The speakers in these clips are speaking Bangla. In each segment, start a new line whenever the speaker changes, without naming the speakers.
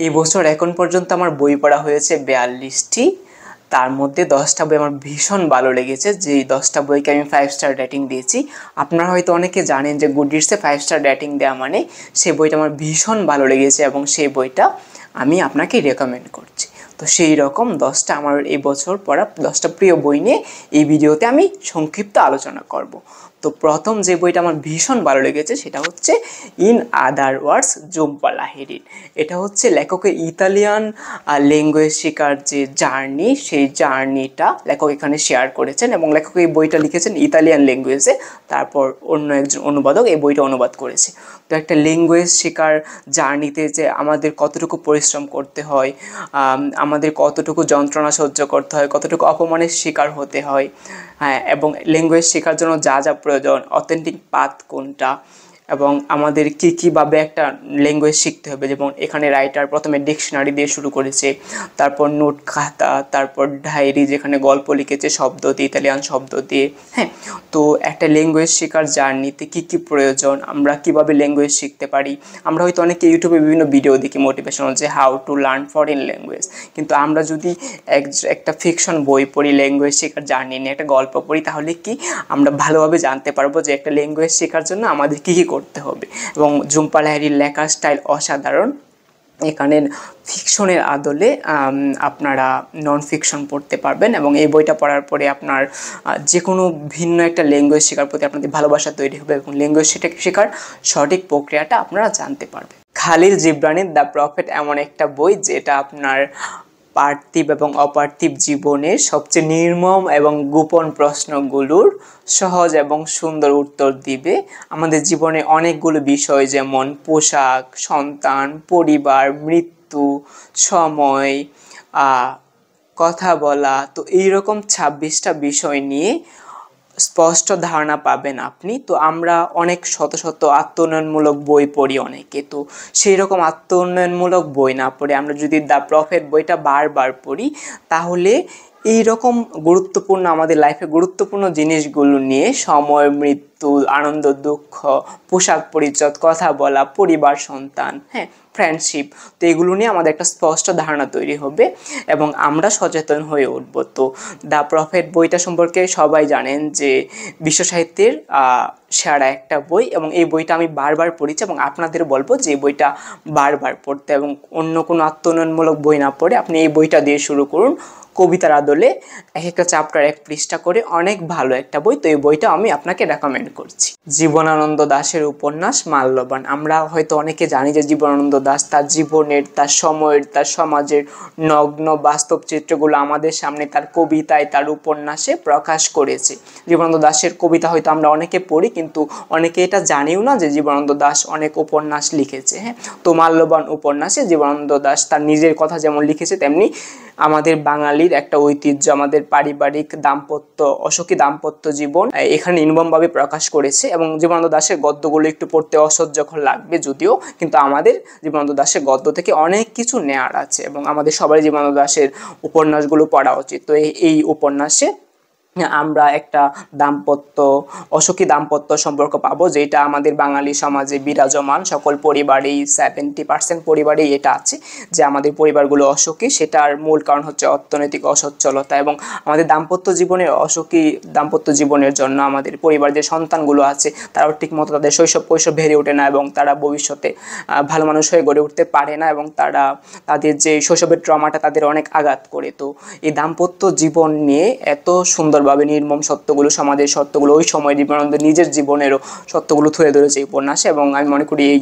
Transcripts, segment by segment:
এই বছর এখন পর্যন্ত আমার বই পড়া হয়েছে 42টি। তার মধ্যে 10টা বই আমার ভীষণ ভালো লেগেছে, যেই 10টা বইকে আমি 5 স্টার রেটিং দিয়েছি। আপনারা হয়তো অনেকে জানেন যে গুডরিডসে 5 স্টার রেটিং দেওয়া মানে সেই বইটা আমার ভীষণ ভালো লেগেছে এবং সেই বইটা আমি আপনাকে রেকমেন্ড করছি। তো সেই রকম 10টা আমার এই বছর পড়া 10টা প্রিয় বই নিয়ে এই ভিডিওতে আমি সংক্ষিপ্ত আলোচনা করব। তো প্রথম যে বইটা আমার ভীষণ ভালো লেগেছে সেটা হচ্ছে ইন আদার ওয়ার্ডস ঝুম্পা লাহিড়ীর। এটা হচ্ছে লেখকের ইতালিয়ান ল্যাঙ্গুয়েজ শেখার যে জার্নি, সেই জার্নিটা লেখক এখানে শেয়ার করেছেন এবং লেখক এই বইটা লিখেছেন ইতালিয়ান ল্যাঙ্গুয়েজে, তারপর অন্য একজন অনুবাদক এই বইটা অনুবাদ করেছে। তো একটা ল্যাঙ্গুয়েজ শেখার জার্নিতে যে আমাদের কতটুকু পরিশ্রম করতে হয়, আমাদের কতটুকু যন্ত্রণা সহ্য করতে হয়, কতটুকু অপমানের শিকার হতে হয়, হ্যাঁ, এবং ল্যাঙ্গুয়েজ শেখার জন্য যা যা প্রয়োজন, অথেন্টিক পাথ কোনটা, এবং আমাদের কীভাবে একটা ল্যাঙ্গুয়েজ শিখতে হবে। যেমন এখানে রাইটার প্রথমে ডিকশনারি দিয়ে শুরু করেছে, তারপর নোট খাতা, তারপর ডায়েরি যেখানে গল্প লিখেছে শব্দ দিয়ে, ইতালিয়ান শব্দ দিয়ে। হ্যাঁ, তো একটা ল্যাঙ্গুয়েজ শেখার জার্নিতে কী প্রয়োজন, আমরা কীভাবে ল্যাঙ্গুয়েজ শিখতে পারি। আমরা হয়তো অনেকে ইউটিউবে বিভিন্ন ভিডিও দেখি মোটিভেশনাল, যে how to learn foreign language, কিন্তু আমরা যদি একটা ফিকশন বই পড়ি ল্যাঙ্গুয়েজ শেখার জার্নি নিয়ে, একটা গল্প পড়ি, তাহলে কি আমরা ভালোভাবে জানতে পারবো যে একটা ল্যাঙ্গুয়েজ শেখার জন্য আমাদের কী করতে হবে। এবং ঝুম্পা লাহিড়ীর লেখার স্টাইল অসাধারণ। এখানে ফিকশনের আদলে আপনারা নন ফিকশন পড়তে পারবেন এবং এই বইটা পড়ার পরে আপনার যে কোনো ভিন্ন একটা ল্যাঙ্গুয়েজ শেখার প্রতি আপনাদের ভালোবাসা তৈরি হবে এবং ল্যাঙ্গুয়েজ শেখার সঠিক প্রক্রিয়াটা আপনারা জানতে পারবেন। খালিল জিব্রানির দ্য প্রফেট এমন একটা বই যেটা আপনার পার্থিব এবং অপার্থিব জীবনের সবচেয়ে নির্মম এবং গোপন প্রশ্নগুলোর সহজ এবং সুন্দর উত্তর দিবে। আমাদের জীবনে অনেকগুলো বিষয় যেমন পোশাক, সন্তান, পরিবার, মৃত্যু, সময়, কথা বলা, তো এইরকম 26টা বিষয় নিয়ে স্পষ্ট ধারণা পাবেন আপনি। তো আমরা অনেক শত শত আত্মোন্নয়নমূলক বই পড়ি অনেকে, তো সেই রকম আত্মোন্নয়নমূলক বই না পড়ে আমরা যদি দ্য প্রফেট বইটা বারবার পড়ি, তাহলে এই রকম গুরুত্বপূর্ণ আমাদের লাইফে গুরুত্বপূর্ণ জিনিসগুলো নিয়ে, সময়, মৃত্যু, আনন্দ, দুঃখ, পোশাক পরিচ্ছদ, কথা বলা, পরিবার, সন্তান, হ্যাঁ, ফ্রেন্ডশিপ, তো এগুলো নিয়ে আমাদের একটা স্পষ্ট ধারণা তৈরি হবে এবং আমরা সচেতন হয়ে উঠব। তো দ্য প্রফেট বইটা সম্পর্কে সবাই জানেন যে বিশ্ব সাহিত্যের সেরা একটা বই এবং এই বইটা আমি বারবার পড়েছি এবং আপনাদের বলবো যে এই বইটা বারবার পড়তে এবং অন্য কোনো আত্মোন্নয়নমূলক বই না পড়ে আপনি এই বইটা দিয়ে শুরু করুন। কবিতার আদলে এক একটা চ্যাপ্টার 1 পৃষ্ঠা করে, অনেক ভালো একটা বই। তো এই বইটা আমি আপনাকে রেকমেন্ড করছি। জীবনানন্দ দাশের উপন্যাস মাল্যবান। আমরা হয়তো অনেকে জানি যে জীবনানন্দ দাশ তার জীবনের, তার সময়ের, তার সমাজের নগ্ন বাস্তব চিত্রগুলো আমাদের সামনে তার কবিতায়, তার উপন্যাসে প্রকাশ করেছে। জীবনানন্দ দাশের কবিতা হয়তো আমরা অনেকে পড়ি, কিন্তু অনেকে এটা জানিও না যে জীবনানন্দ দাশ অনেক উপন্যাস লিখেছে। হ্যাঁ, তো মাল্যবান উপন্যাসে জীবনানন্দ দাশ তার নিজের কথা যেমন লিখেছে, তেমনি আমাদের বাঙালির একটা ঐতিহ্য, আমাদের পারিবারিক দাম্পত্য, অসুখী দাম্পত্য জীবন এখানে নির্মমভাবে প্রকাশ করেছে। এবং জীবনানন্দ দাশের গদ্যগুলো একটু পড়তে অসহ্যকর লাগবে যদিও, কিন্তু আমাদের জীবনানন্দ দাশের গদ্য থেকে অনেক কিছু নেয়ার আছে এবং আমাদের সবারই জীবনানন্দ দাশের উপন্যাসগুলো পড়া উচিত। তো এই উপন্যাসে আমরা একটা দাম্পত্য, অসুখী দাম্পত্য সম্পর্ক পাবো, যেটা আমাদের বাঙালি সমাজে বিরাজমান। সকল পরিবারেই 70% পরিবারেই এটা আছে যে আমাদের পরিবারগুলো অসুখী। সেটার মূল কারণ হচ্ছে অর্থনৈতিক অসচ্ছলতা এবং আমাদের দাম্পত্য জীবনের, অসুখী দাম্পত্য জীবনের জন্য আমাদের পরিবার যে সন্তানগুলো আছে তারাও ঠিকমতো তাদের শৈশব কৈশোর বেড়ে ওঠে না এবং তারা ভবিষ্যতে ভালো মানুষ হয়ে গড়ে উঠতে পারে না এবং তাদের যে শৈশবের ট্রমাটা তাদের অনেক আঘাত করে। তো এই দাম্পত্য জীবন নিয়ে এত সুন্দরভাবে নির্মম সত্যগুলো, সমাজের সত্যগুলো, ওই সময় জীবনানন্দ নিজের জীবনেরও সত্যগুলো তুলে ধরেছে এই উপন্যাসে এবং আমি মনে করি এই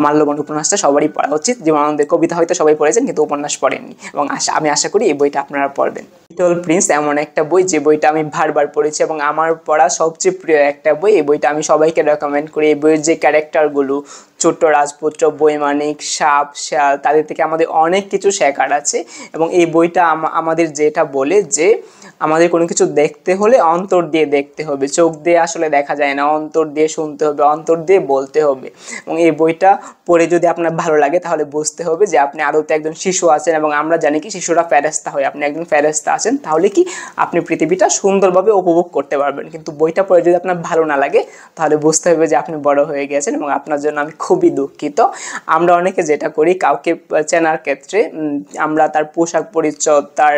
মাল্যবান উপন্যাসটা সবারই পড়া উচিত। জীবনানন্দের কবিতা হয়তো সবাই পড়েছেন কিন্তু উপন্যাস পড়েননি এবং আমি আশা করি এই বইটা আপনারা পড়বেন। লিটল প্রিন্স এমন একটা বই যে বইটা আমি বারবার পড়েছি এবং আমার পড়া সবচেয়ে প্রিয় একটা বই। এই বইটা আমি সবাইকে রেকমেন্ড করি। এই বইয়ের যে ক্যারেক্টারগুলো, ছোট্ট রাজপুত্র, বৈমানিক, সাপ, শেয়াল, তাদের থেকে আমাদের অনেক কিছু শেখার আছে এবং এই বইটা আমাদের যেটা বলে যে আমাদের কোনো কিছু দেখতে হলে অন্তর দিয়ে দেখতে হবে, চোখ দিয়ে আসলে দেখা যায় না, অন্তর দিয়ে শুনতে হবে, অন্তর দিয়ে বলতে হবে। এবং এই বইটা পড়ে যদি আপনার ভালো লাগে তাহলে বুঝতে হবে যে আপনি আদতে একজন শিশু আছেন এবং আমরা জানি কি শিশুরা ফেরেশতা হয়, আপনি একজন ফেরেশতা আছেন, তাহলে কি আপনি পৃথিবীটা সুন্দরভাবে উপভোগ করতে পারবেন। কিন্তু বইটা পড়ে যদি আপনার ভালো না লাগে তাহলে বুঝতে হবে যে আপনি বড় হয়ে গেছেন এবং আপনার জন্য আমি খুবই দুঃখিত। আমরা অনেকে যেটা করি, কাউকে চেনার ক্ষেত্রে আমরা তার পোশাক পরিচ্ছদ, তার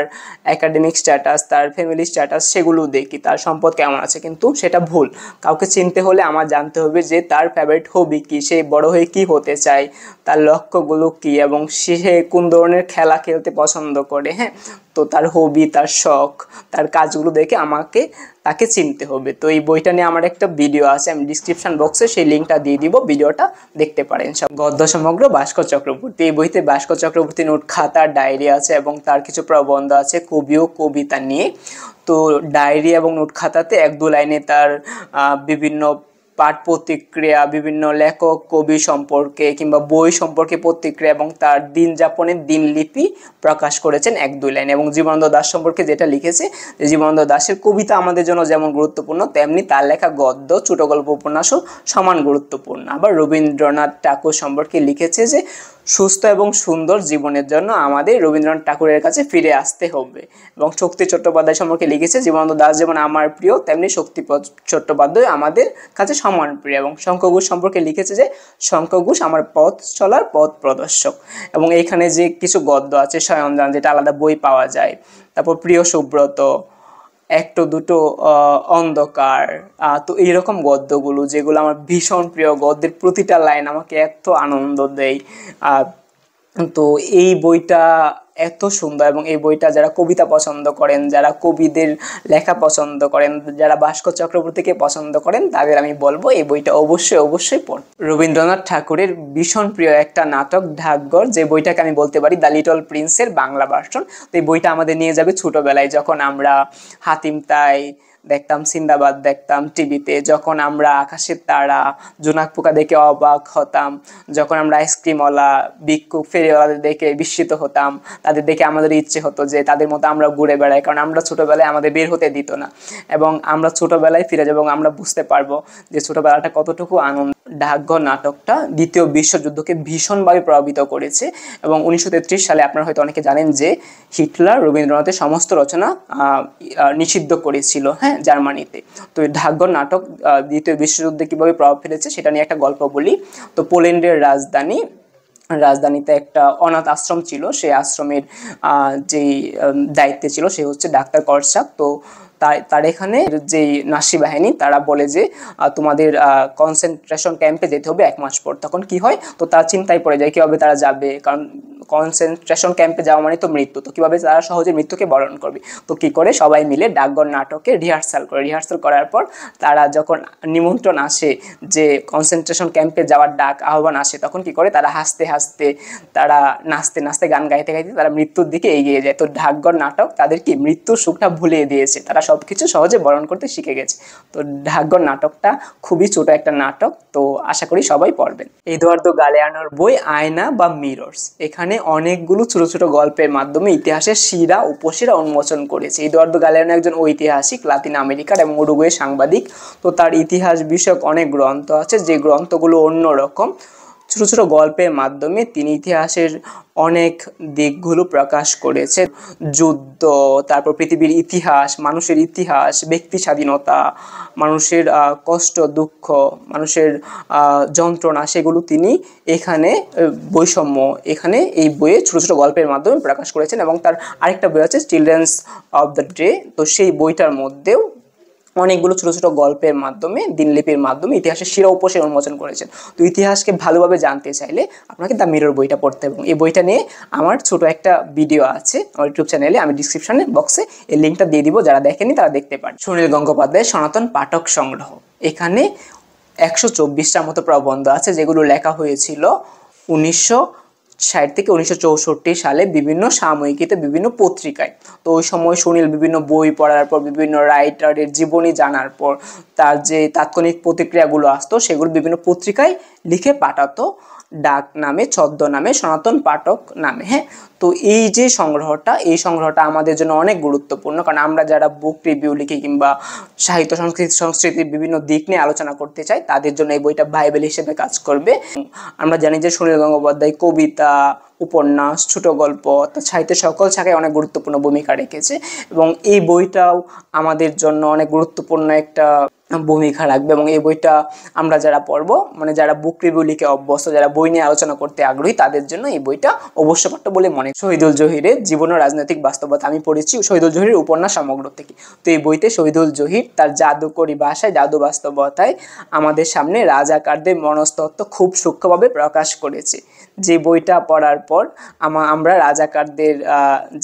একাডেমিক স্ট্যাটাস, তার ফ্যামিলি স্ট্যাটাস সেগুলো দেখি, তার সম্পদ কেমন আছে, কিন্তু সেটা ভুল। কাউকে চিনতে হলে আমার জানতে হবে যে তার ফেভারিট হবি কী, সে বড় হয়ে কী হতে চায়, তার লক্ষ্যগুলো কী, এবং সে কোন ধরনের খেলা খেলতে পছন্দ করে। হ্যাঁ, তো তার হবি, তার শখ, তার কাজগুলো দেখে আমাকে তাকে চিনতে হবে। তো এই বইটা নিয়ে আমার একটা ভিডিও আছে, আমি ডিসক্রিপশন বক্সে সেই লিঙ্কটা দিয়ে দিব, ভিডিওটা দেখতে পারেন। সব গদ্য সমগ্র ভাস্কর চক্রবর্তী। এই বইতে ভাস্কর চক্রবর্তী নোট খাতা, ডায়েরি আছে এবং তার কিছু প্রবন্ধ আছে কবি ও কবিতা নিয়ে। তো ডায়েরি এবং নোট খাতাতে এক দু লাইনে তার বিভিন্ন পাঠ প্রতিক্রিয়া, বিভিন্ন লেখক কবি সম্পর্কে কিংবা বই সম্পর্কে প্রতিক্রিয়া এবং তার দিন যাপনের দিনলিপি প্রকাশ করেছেন এক দুই লাইন। এবং জীবনানন্দ দাশ সম্পর্কে যেটা লিখেছে, যে জীবনানন্দ দাশের কবিতা আমাদের জন্য যেমন গুরুত্বপূর্ণ, তেমনি তার লেখা গদ্য, ছোট গল্প, উপন্যাসও সমান গুরুত্বপূর্ণ। আবার রবীন্দ্রনাথ ঠাকুর সম্পর্কে লিখেছে যে সুস্থ এবং সুন্দর জীবনের জন্য আমাদের রবীন্দ্রনাথ ঠাকুরের কাছে ফিরে আসতে হবে। এবং শক্তি চট্টোপাধ্যায় সম্পর্কে লিখেছে, জীবনানন্দ দাশ যেমন আমার প্রিয়, তেমনি শক্তি চট্টোপাধ্যায় আমাদের কাছে সমান প্রিয়। এবং শঙ্খ ঘোষ সম্পর্কে লিখেছে যে শঙ্খ ঘোষ আমার পথ চলার পথ প্রদর্শক। এবং এইখানে যে কিছু গদ্য আছে, স্বয়ংদান, যেটা আলাদা বই পাওয়া যায়। তারপর প্রিয় সুব্রত, একটো দুটো, অন্ধকার। তো এইরকম গদ্যগুলো যেগুলো আমার ভীষণ প্রিয়, গদ্যের প্রতিটা লাইন আমাকে এত আনন্দ দেয়। তো এই বইটা এত সুন্দর, এবং এই বইটা যারা কবিতা পছন্দ করেন, যারা কবিদের লেখা পছন্দ করেন, যারা ভাস্কর চক্রবর্তীকে পছন্দ করেন, তাদের আমি বলবো এই বইটা অবশ্যই অবশ্যই পড়ুন। রবীন্দ্রনাথ ঠাকুরের ভীষণ প্রিয় একটা নাটক ডাকঘর, যে বইটাকে আমি বলতে পারি দ্য লিটল প্রিন্সের বাংলা ভার্সন। তো এই বইটা আমাদের নিয়ে যাবে ছোটবেলায়, যখন আমরা হাতিম তাই দেখতাম, সিন্দাবাদ দেখতাম টিভিতে, যখন আমরা আকাশের তারা, জোনাক পোকা দেখে অবাক হতাম, যখন আমরা আইসক্রিমওয়ালা, ভিক্ষুক, ফেরিওয়ালাদের দেখে বিস্মিত হতাম, তাদের দেখে আমাদের ইচ্ছে হতো যে তাদের মতো আমরা ঘুরে বেড়াই, কারণ আমরা ছোটবেলায় আমাদের বের হতে দিত না। এবং আমরা ছোটবেলায় ফিরে যাবো এবং আমরা বুঝতে পারবো যে ছোটবেলাটা কতটুকু আনন্দ। ডাকঘর নাটকটা দ্বিতীয় বিশ্বযুদ্ধকে ভীষণভাবে প্রভাবিত করেছে। এবং 1933 সালে আপনারা হয়তো অনেকে জানেন যে হিটলার রবীন্দ্রনাথের সমস্ত রচনা নিষিদ্ধ করেছিল, হ্যাঁ, জার্মানিতে। তো এই ডাকঘর নাটক দ্বিতীয় বিশ্বযুদ্ধে কীভাবে প্রভাব ফেলেছে সেটা নিয়ে একটা গল্প বলি। তো পোল্যান্ডের রাজধানীতে একটা অনাথ আশ্রম ছিল, সেই আশ্রমের যেই দায়িত্বে ছিল সে হচ্ছে ডাক্তার করসাক। তো তার এখানে যেই নাসি বাহিনী তারা বলে যে তোমাদের কনসেন্ট্রেশন ক্যাম্পে যেতে হবে 1 মাস পর। তখন কি হয়, তো তারা চিন্তায় পড়ে যায় কীভাবে তারা যাবে, কারণ কনসেন্ট্রেশন ক্যাম্পে যাওয়া মানে তো মৃত্যু, তো কীভাবে তারা সহজে মৃত্যুকে বরণ করবে। তো কী করে, সবাই মিলে ডাকঘর নাটকে রিহার্সাল করার পর তারা যখন নিমন্ত্রণ আসে, যে কনসেন্ট্রেশন ক্যাম্পে যাওয়ার ডাক আহ্বান আসে, তখন কি করে, তারা হাসতে হাসতে, তারা নাচতে নাচতে, গান গাইতে গাইতে তারা মৃত্যুর দিকে এগিয়ে যায়। তো ডাকঘর নাটক তাদের কি মৃত্যুর সুখটা ভুলিয়ে দিয়েছে, তারা সব কিছু সহজে বরণ করতে শিখে গেছে। তো ডাকঘর নাটকটা খুবই ছোট একটা নাটক, তো আশা করি সবাই পড়বেন। এদুয়ার্দো গালেয়ানোর বই আয়না বা মিরর্স, এখানে অনেকগুলো ছোট ছোট গল্পের মাধ্যমে ইতিহাসের শিরা উপশিরা উন্মোচন করেছে। এদুয়ার্দো গালেয়ানো একজন ঐতিহাসিক, লাতিন আমেরিকার এবং উরুগুয়ে সাংবাদিক। তো তার ইতিহাস বিষয়ক অনেক গ্রন্থ আছে, যে গ্রন্থগুলো অন্যরকম। ছোট ছোট গল্পের মাধ্যমে তিনি ইতিহাসের অনেক দিকগুলো প্রকাশ করেছে। যুদ্ধ, তারপর পৃথিবীর ইতিহাস, মানুষের ইতিহাস, ব্যক্তি স্বাধীনতা, মানুষের কষ্ট দুঃখ, মানুষের যন্ত্রণা, সেগুলো তিনি এখানে বৈষম্য, এখানে এই বইয়ে ছোট ছোট গল্পের মাধ্যমে প্রকাশ করেছেন। এবং তার আরেকটা বই আছে চিলড্রেন্স অফ দ্য ডে, তো সেই বইটার মধ্যেও অনেকগুলো ছোট ছোট গল্পের মাধ্যমে, দিনলিপির মাধ্যমে ইতিহাসের শিরা উপশিরা উন্মোচন করেছেন। তো ইতিহাসকে ভালোভাবে জানতে চাইলে আপনাকে দ্য মিরর বইটা পড়তে হবে। এবং এই বইটা নিয়ে আমার ছোট একটা ভিডিও আছে আমার ইউটিউব চ্যানেলে, আমি ডিসক্রিপশনে বক্সে এই লিঙ্কটা দিয়ে দিব, যারা দেখেনি তারা দেখতে পারেন। সুনীল গঙ্গোপাধ্যায়ের সনাতন পাঠক সংগ্রহ, এখানে 124টার মতো প্রবন্ধ আছে, যেগুলো লেখা হয়েছিল 1960 থেকে 1964 সালে বিভিন্ন সাময়িকীতে, বিভিন্ন পত্রিকায়। তো ওই সময় সুনীল বিভিন্ন বই পড়ার পর, বিভিন্ন রাইটারের জীবনী জানার পর, তার যে তাৎক্ষণিক প্রতিক্রিয়াগুলো আসতো সেগুলো বিভিন্ন পত্রিকায় লিখে পাঠাতো ডাক নামে, ছদ্ম নামে, সনাতন পাঠক নামে। হ্যাঁ, তো এই যে সংগ্রহটা আমাদের জন্য অনেক গুরুত্বপূর্ণ, কারণ আমরা যারা বুক রিভিউ লিখি কিংবা সাহিত্য সংস্কৃতির বিভিন্ন দিক নিয়ে আলোচনা করতে চাই, তাদের জন্য এই বইটা বাইবেল হিসেবে কাজ করবে। আমরা জানি যে সুনীল গঙ্গোপাধ্যায় কবিতা, উপন্যাস, ছোট গল্প, সাহিত্যের সকল শাখায় অনেক গুরুত্বপূর্ণ ভূমিকা রেখেছে। এবং এই বইটাও আমাদের জন্য অনেক গুরুত্বপূর্ণ একটা ভূমিকা রাখবে। এবং এই বইটা আমরা যারা পড়বো, মানে যারা বুক রিভিউ লিখে অভ্যস্ত, যারা বই নিয়ে আলোচনা করতে আগ্রহী, তাদের জন্য এই বইটা অবশ্য পাঠ্য বলে মনে। শহীদুল জহিরের জীবন ও রাজনৈতিক বাস্তবতা, আমি পড়েছি শহীদুল জহিরের উপন্যাস সমগ্র থেকে। তো এই বইতে শহীদুল জহির তার জাদুকরী ভাষায়, জাদু বাস্তবতায় আমাদের সামনে রাজাকারদের মনস্তত্ত্ব খুব সূক্ষ্মভাবে প্রকাশ করেছে। যে বইটা পড়ার পর আমরা রাজাকারদের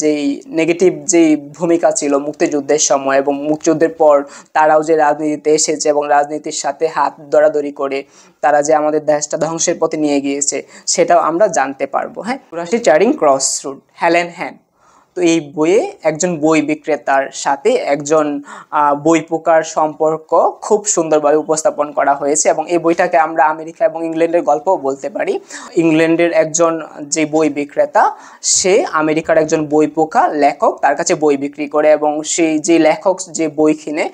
যেই নেগেটিভ যেই ভূমিকা ছিল মুক্তিযুদ্ধের সময় এবং মুক্তিযুদ্ধের পর তারাও যে রাজনীতিতে এসেছে এবং রাজনীতির সাথে হাত ধরাধরি করে তারা যে আমাদের দেশটা ধ্বংসের পথে নিয়ে গিয়েছে, সেটাও আমরা জানতে পারবো। হ্যাঁ, চারিং ক্রস রোড, হেলেন হ্যান। তো এই বইয়ে একজন বই বিক্রেতার সাথে একজন বই পোকার সম্পর্ক খুব সুন্দরভাবে উপস্থাপন করা হয়েছে। এবং এই বইটাকে আমরা আমেরিকা এবং ইংল্যান্ডের গল্পও বলতে পারি। ইংল্যান্ডের একজন যে বই বিক্রেতা, সে আমেরিকার একজন বই পোকা লেখক, তার কাছে বই বিক্রি করে এবং সেই যে লেখক যে বই কিনে,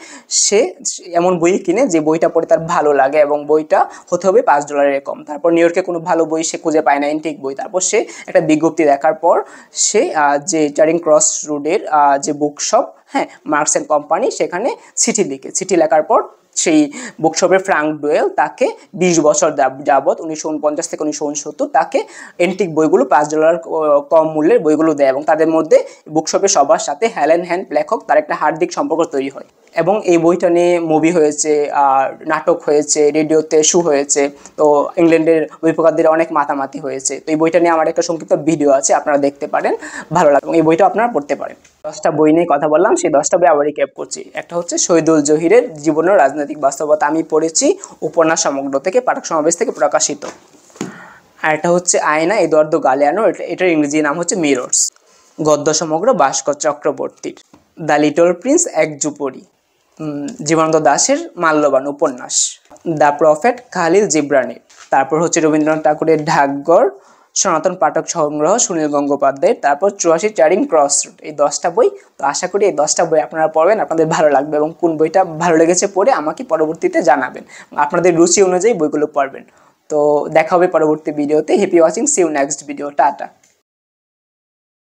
সে এমন বই কিনে যে বইটা পড়ে তার ভালো লাগে এবং বইটা হতে হবে $5 কম। তারপর নিউ ইয়র্কে কোনো ভালো বই সে খুঁজে পায় না, এন্টিক বই। তারপর সে একটা বিজ্ঞপ্তি দেখার পর সে যে চারিং ক্রস রোডের যে বুকশপ, হ্যাঁ, মার্কস অ্যান্ড কোম্পানি, সেখানে চিঠি লেখার পর সেই বুকশপের ফ্রাঙ্ক ডোয়েল তাকে 20 বছর যাবৎ 1949 থেকে 1969 তাকে এন্টিক বইগুলো $5 কম মূল্যের বইগুলো দেয়। এবং তাদের মধ্যে বুকশপের সবার সাথে হেলেন হ্যান লেখক, তার একটা হার্দিক সম্পর্ক তৈরি হয়। এবং এই বইটা নিয়ে মুভি হয়েছে, নাটক হয়েছে, রেডিওতে শো হয়েছে। তো ইংল্যান্ডের বই প্রকারদের অনেক মাতামাতি হয়েছে। তো এই বইটা নিয়ে আমার একটা সংক্ষিপ্ত ভিডিও আছে, আপনারা দেখতে পারেন, ভালো লাগে। এবং এই বইটা আপনারা পড়তে পারেন। 10টা বই নিয়ে কথা বললাম, সেই 10টা বই আবার রিক্যাপ করছি। একটা হচ্ছে শহীদুল জহিরের জীবন ও রাজনৈতিক বাস্তবতা, আমি পড়েছি উপন্যাস সমগ্র থেকে, পাঠক সমাবেশ থেকে প্রকাশিত। আর একটা হচ্ছে আয়না, এদুয়ার্দো গালিয়ানো, এটার ইংরেজি নাম হচ্ছে মিরর্স। গদ্য সমগ্র ভাস্কর চক্রবর্তীর। The little prince Exupery, Jibanananda দাশের মাল্যবান উপন্যাস। দ্য প্রফেট খালিল জিব্রানের। তারপর হচ্ছে রবীন্দ্রনাথ ঠাকুরের ঢাকঘর, সনাতন পাঠক সংগ্রহ সুনীল গঙ্গোপাধ্যায়ের। তারপর 84 চারিং ক্রস রোড। এই 10টা বই। তো আশা করি এই 10টা বই আপনারা পড়বেন, আপনাদের ভালো লাগবে এবং কোন বইটা ভালো লেগেছে পড়ে আমাকে পরবর্তীতে জানাবেন, আপনাদের রুচি অনুযায়ী বইগুলো পড়বেন। তো দেখা হবে পরবর্তী ভিডিওতে। Happy watching, see you next video, tata.